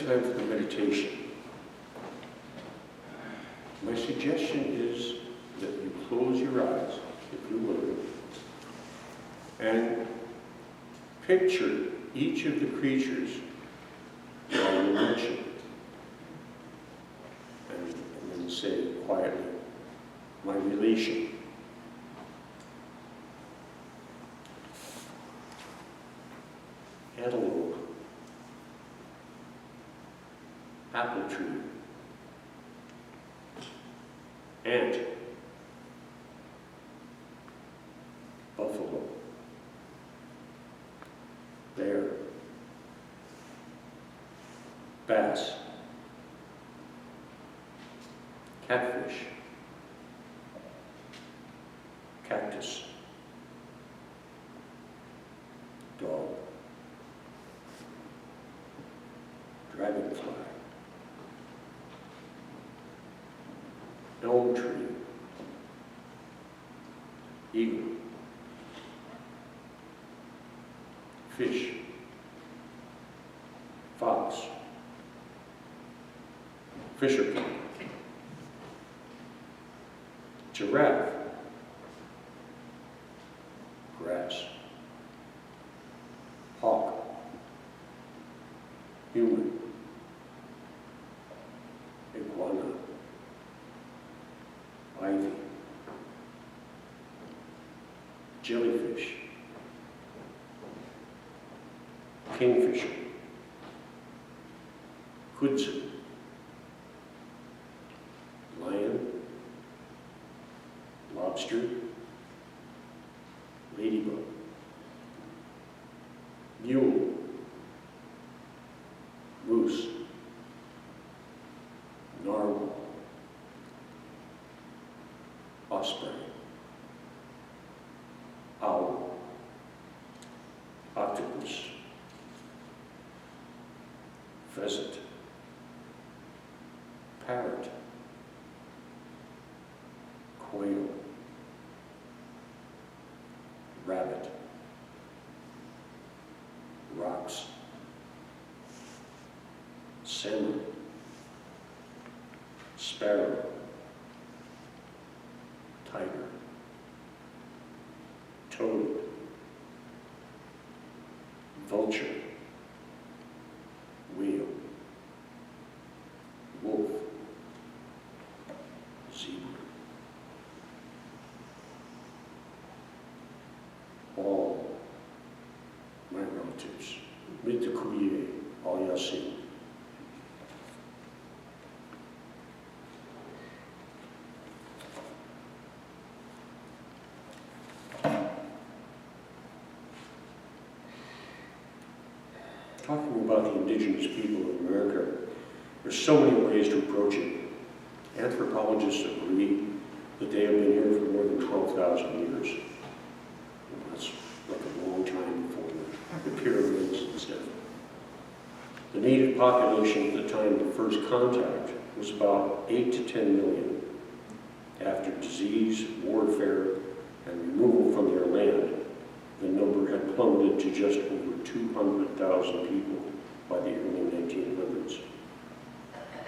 time for the meditation. My suggestion is that you close your eyes, if you will, and picture each of the creatures that you mentioned. And then say quietly, my relation. Antelope, apple tree, ant, buffalo, bear, bass, catfish, cactus, dog, dragonfly, elm tree, eagle, fish, fox, fisherman, giraffe, grass, hawk, human, iguana, ivy, jellyfish, kingfisher, hoodson, lion, lobster, ladybug, mule, moose, narwhal, osprey, owl, octopus, pheasant, parrot, quail, rabbit, rocks, salmon, sparrow, tiger, toad, vulture, whale, wolf, zebra. All my relatives, Mitakuye, all Yasi. Talking about the indigenous people of America, there's so many ways to approach it. Anthropologists agree that they have been here for more than 12,000 years. And that's like a long time before the pyramids and stuff. The native population at the time of the first contact was about 8 to 10 million. After disease, warfare, and removal from their land, the number had plummeted to just over 200,000 people by the early 1900s.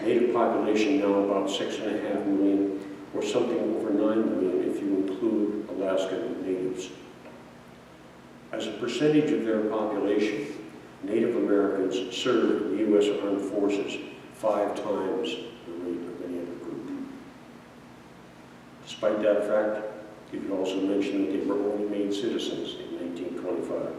Native population now about 6.5 million, or something over 9 million if you include Alaskan natives. As a percentage of their population, Native Americans served in the U.S. Armed Forces 5 times the rate of any other group. Despite that fact, you could also mention that they were only made citizens in 1925.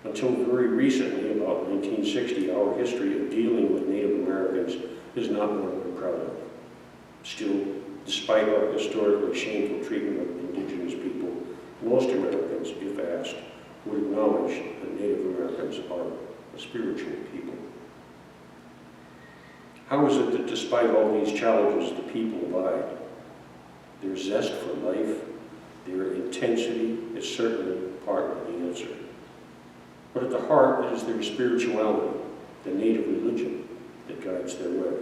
Until very recently, about 1960, our history of dealing with Native Americans is not one we're proud of. Still, despite our historically shameful treatment of indigenous people, most Americans, if asked, would acknowledge that Native Americans are a spiritual people. How is it that despite all these challenges, the people abide? Their zest for life, their intensity is certainly part of the answer. But at the heart is their spirituality, the native religion that guides their way.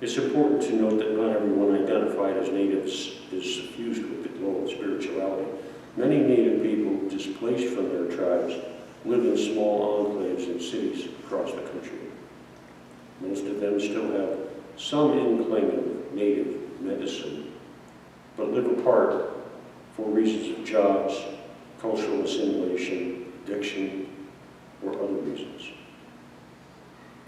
It's important to note that not everyone identified as natives is suffused with the glow of spirituality. Many native people displaced from their tribes live in small enclaves in cities across the country. Most of them still have some inkling of native medicine, but live apart for reasons of jobs, cultural assimilation, addiction, or other reasons.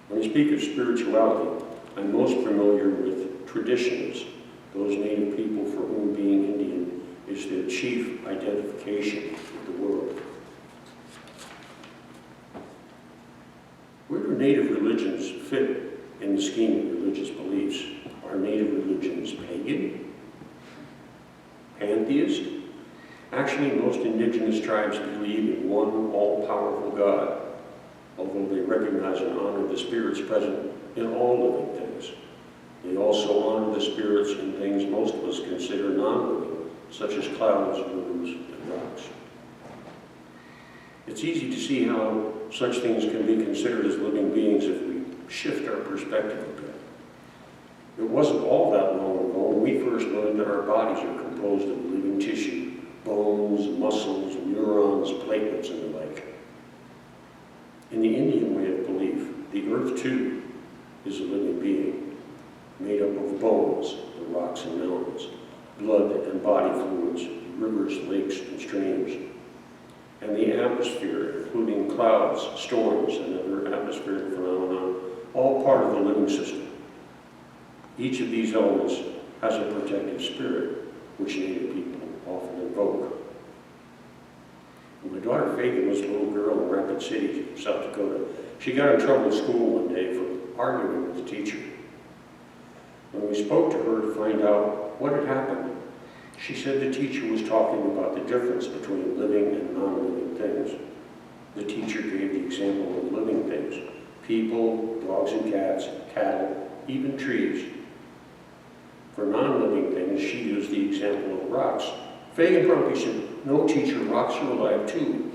When I speak of spirituality, I'm most familiar with traditions, those native people for whom being Indian is their chief identification with the world. Where do native religions fit in the scheme of religious beliefs? Are native religions pagan? Pantheist? Actually, most indigenous tribes believe in one all-powerful God, although they recognize and honor the spirits present in all living things. They also honor the spirits in things most of us consider non-living, such as clouds, rivers, and rocks. It's easy to see how such things can be considered as living beings if we shift our perspective a bit. It wasn't all that long ago when we first learned that our bodies are composed of living tissue, bones, muscles, neurons, platelets, and the like. In the Indian way of belief, the earth too is a living being, made up of bones, the rocks and mountains, blood and body fluids, rivers, lakes, and streams, and the atmosphere, including clouds, storms, and other atmospheric phenomena, all part of the living system. Each of these elements has a protective spirit, which native people often invoke. When my daughter Fagan was a little girl in Rapid City, South Dakota, she got in trouble at school one day for arguing with the teacher. When we spoke to her to find out what had happened, she said the teacher was talking about the difference between living and non-living things. The teacher gave the example of living things: people, dogs and cats, cattle, even trees. For non-living things, she used the example of rocks. Fagan promptly said, "No, teacher, rocks are alive too."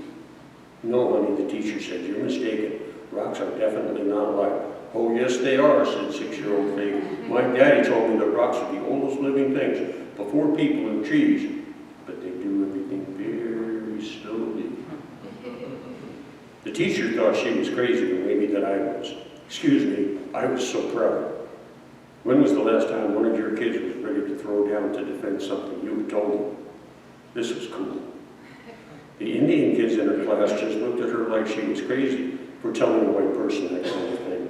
"No, honey," the teacher said, "you're mistaken. Rocks are definitely not alive." "Oh, yes, they are," said 6-year-old Fagan. "My daddy told me that rocks are the oldest living things, before people and trees, but they do everything very slowly." The teacher thought she was crazy, or maybe that I was. Excuse me, I was so proud. When was the last time one of your kids was ready to throw down to defend something you had told them? This was cool. The Indian kids in her class just looked at her like she was crazy for telling a white person that kind of thing.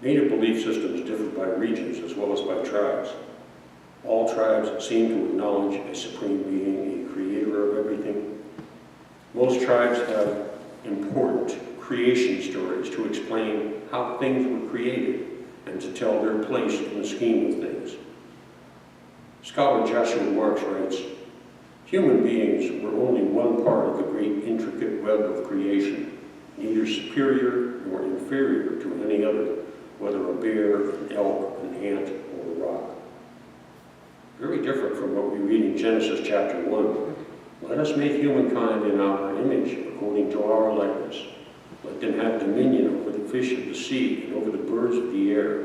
Native belief systems differ by regions as well as by tribes. All tribes seem to acknowledge a supreme being, a creator of everything. Most tribes have important creation stories to explain how things were created and to tell their place in the scheme of things. Scholar Joshua Marks writes, "Human beings were only one part of the great intricate web of creation, neither superior nor inferior to any other, whether a bear, an elk, an ant, or a rock." Very different from what we read in Genesis chapter 1. "Let us make humankind in our image, according to our likeness. Let them have dominion over the fish of the sea, and over the birds of the air,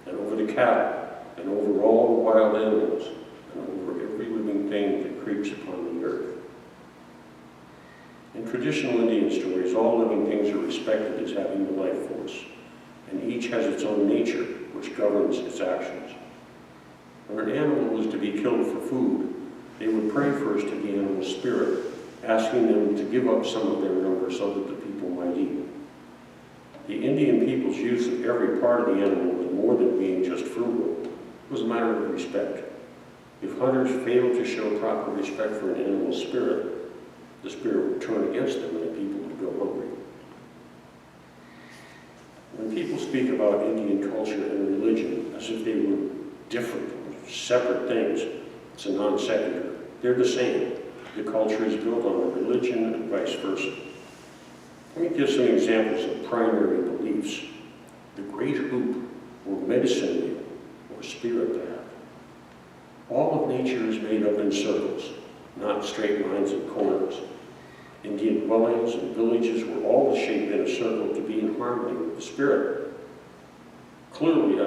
and over the cattle, and over all the wild animals, and over every living thing that creeps upon the earth." In traditional Indian stories, all living things are respected as having the life force, and each has its own nature, which governs its actions. When an animal was to be killed for food, they would pray first to the animal's spirit, asking them to give up some of their number so that the people might eat. The Indian people's use of every part of the animal was more than being just frugal. It was a matter of respect. If hunters failed to show proper respect for an animal's spirit, the spirit would turn against them and the people would go hungry. When people speak about Indian culture and religion as if they were different, separate things, it's a non sequitur. They're the same. The culture is built on the religion and vice versa. Let me give some examples of primary beliefs. The great hoop, or medicine wheel, or spirit path. All of nature is made up in circles, not straight lines and corners. Indian dwellings and villages were all shaped in a circle to be in harmony with the spirit. Clearly,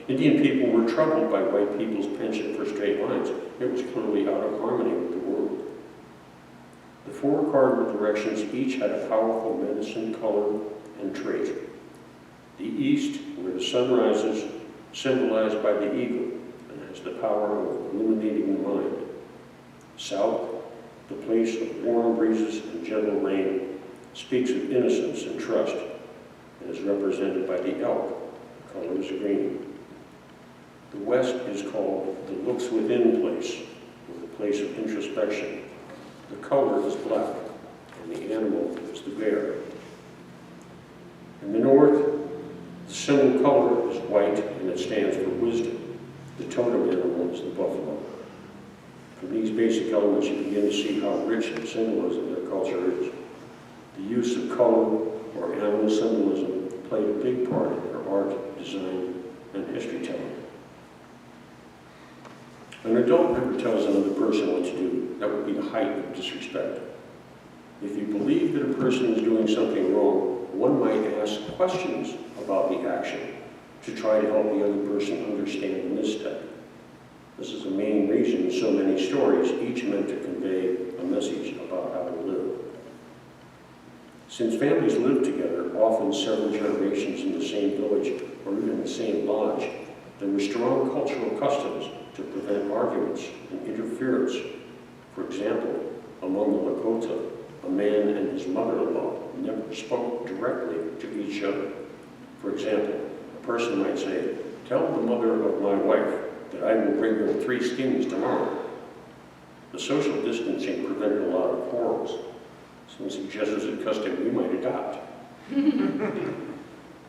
Indian people were troubled by white people's penchant for straight lines. It was clearly out of harmony with the world. The four cardinal directions each had a powerful medicine, color, and trait. The east, where the sun rises, symbolized by the eagle, and has the power of illuminating the mind. South, the place of warm breezes and gentle rain, speaks of innocence and trust, and is represented by the elk. The color is green. The west is called the looks within place, or the place of introspection. The color is black, and the animal is the bear. In the north, the symbol color is white, and it stands for wisdom. The totem animal is the buffalo. From these basic elements, you begin to see how rich the symbolism their culture is. The use of color or animal symbolism played a big part in their art, design, and history telling. An adult never tells another person what to do. That would be the height of disrespect. If you believe that a person is doing something wrong, one might ask questions about the action to try to help the other person understand the misstep. This is the main reason in so many stories, each meant to convey a message about how to live. Since families live together, often several generations in the same village or even the same lodge, there were strong cultural customs to prevent arguments and interference. For example, among the Lakota, a man and his mother-in-law never spoke directly to each other. For example, a person might say, "Tell the mother of my wife that I will bring her 3 skins tomorrow." The social distancing prevented a lot of quarrels. Some suggests a custom we might adopt.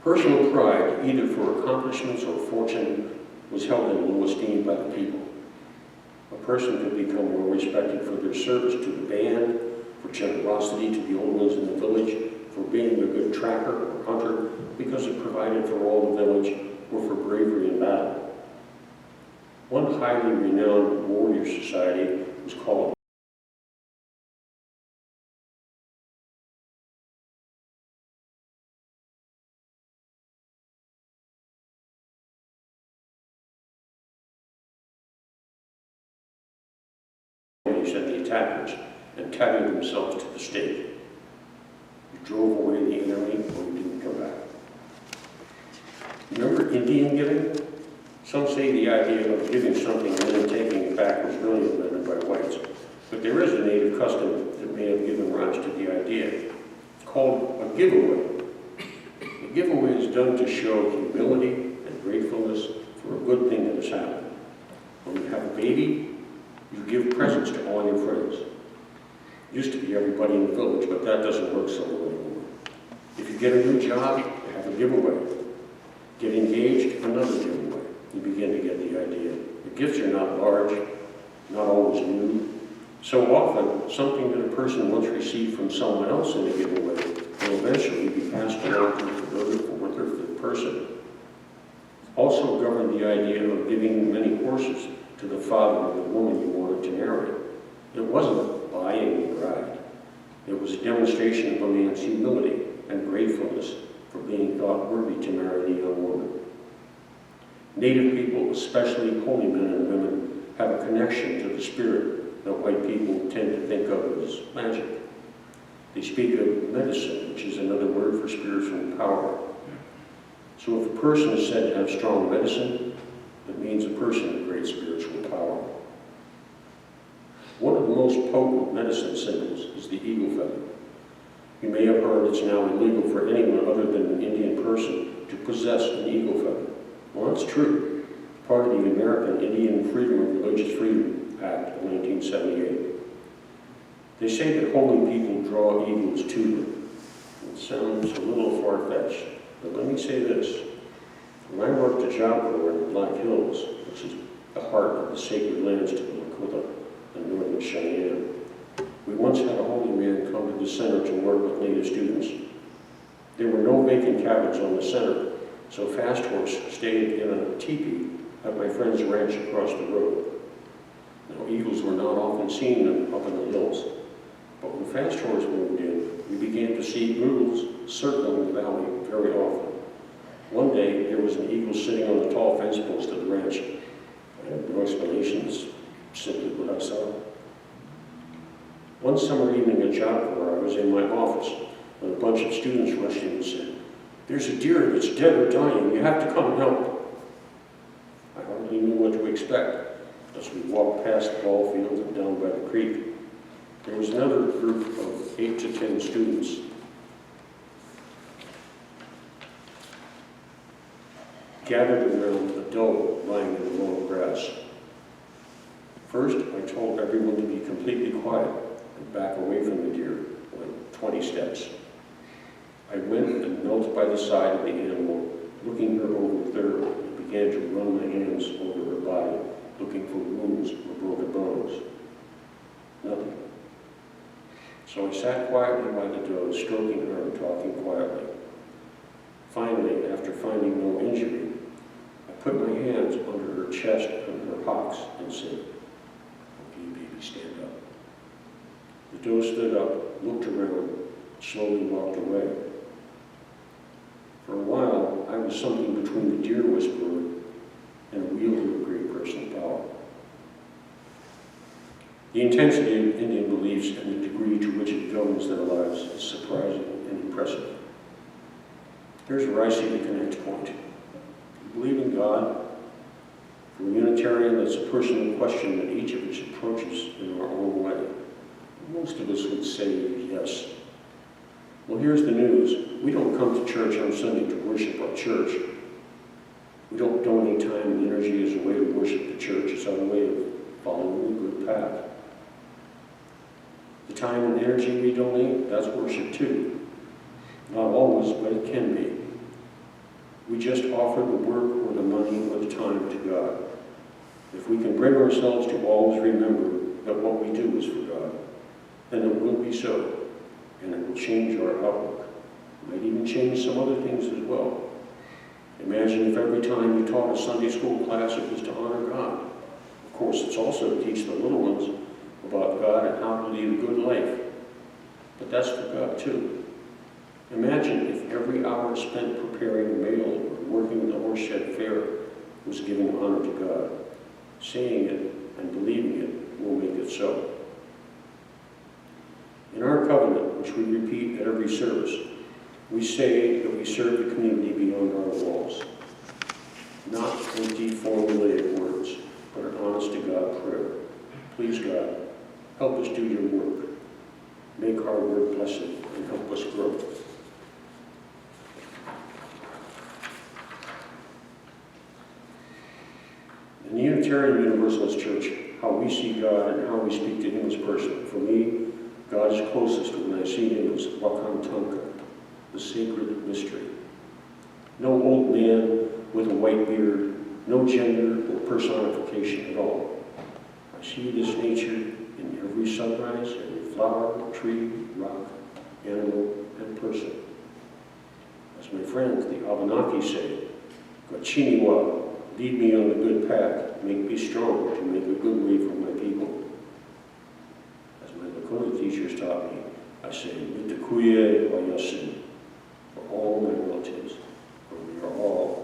Personal pride, either for accomplishments or fortune, was held in low esteem by the people. A person could become more respected for their service to the band, for generosity to the old ones in the village, for being a good tracker or hunter because it provided for all the village, or for bravery in battle. One highly renowned warrior society was called and the attackers, and tethered themselves to the stake. You drove away the enemy, or you didn't come back. Remember Indian giving? Some say the idea of giving something and then taking it back was really invented by whites, but there is a native custom that may have given rise to the idea. It's called a giveaway. A giveaway is done to show humility and gratefulness for a good thing that has happened. When you have a baby, you give presents to all your friends. Used to be everybody in the village, but that doesn't work so well anymore. If you get a new job, you have a giveaway. Get engaged, another giveaway. You begin to get the idea. The gifts are not large, not always new. So often, something that a person once received from someone else in a giveaway will eventually be passed along to the third, fourth, or fifth person. Also governed the idea of giving many horses to the father of the woman you wanted to marry. It wasn't buying the bride. It was a demonstration of a man's humility and gratefulness for being thought worthy to marry the young woman. Native people, especially holy men and women, have a connection to the spirit that white people tend to think of as magic. They speak of medicine, which is another word for spiritual power. So if a person is said to have strong medicine, it means a person of great spiritual power. One of the most potent medicine symbols is the eagle feather. You may have heard it's now illegal for anyone other than an Indian person to possess an eagle feather. Well, that's true. Part of the American Indian Freedom and Religious Freedom Act of 1978. They say that holy people draw eagles to them. It sounds a little far-fetched, but let me say this. When I worked at Job Corps in the Black Hills, which is the heart of the sacred lands to the Lakota and Northern Cheyenne, we once had a holy man come to the center to work with Native students. There were no vacant cabins on the center, so Fast Horse stayed in a teepee at my friend's ranch across the road. Now, eagles were not often seen up in the hills, but when Fast Horse moved in, we began to see eagles circling the valley very often. One day, there was an eagle sitting on the tall fence post of the ranch. I have no explanations, simply what I saw. One summer evening at Job Corps, I was in my office when a bunch of students rushed in and said, "There's a deer that's dead or dying. You have to come and help." I hardly knew what to expect as we walked past the ball field and down by the creek. There was another group of 8 to 10 students gathered around a doe lying in the long grass. First, I told everyone to be completely quiet and back away from the deer, like 20 steps. I went and knelt by the side of the animal, looking her over thoroughly, and began to run my hands over her body, looking for wounds or broken bones. Nothing. So I sat quietly by the doe, stroking her and talking quietly. Finally, after finding no injury, I put my hands under her chest and her hocks and said, "Okay, baby, stand up." The doe stood up, looked around, slowly walked away. For a while, I was something between the deer whisperer and a wielder of great personal power. The intensity of Indian beliefs and the degree to which it governs their lives is surprising and impressive. Here's where I see the connect point. You believe in God? For a Unitarian, that's a personal question that each of us approaches in our own way. Most of us would say yes. Well, here's the news. We don't come to church on Sunday to worship our church. We don't donate time and energy as a way to worship the church. It's our way of following the good path. The time and energy we donate, that's worship too. Not always, but it can be. We just offer the work or the money or the time to God. If we can bring ourselves to always remember that what we do is for God, then it will be so, and it will change our outlook. It might even change some other things as well. Imagine if every time you taught a Sunday school class it was to honor God. Of course, it's also to teach the little ones about God and how to lead a good life. But that's for God too. Imagine if every hour spent preparing a meal or working the Horseshed Fair was giving honor to God. Saying it and believing it will make it so. In our covenant, which we repeat at every service, we say that we serve the community beyond our walls. Not empty formulaic words, but an honest-to-God prayer. Please, God, help us do your work. Make our work blessed and help us grow. In the Unitarian Universalist Church, how we see God and how we speak to Him is personal. For me, God is closest when I see Him as Wakantanka, the sacred mystery. No old man with a white beard, no gender or personification at all. I see this nature in every sunrise, every flower, tree, rock, animal, and person. As my friends, the Abenaki say, Gachiniwa, lead me on the good path, make me strong to make a good way for my people. As my Lakota teachers taught me, I say, Mitakuye Wayasin, for all my relatives, for we are all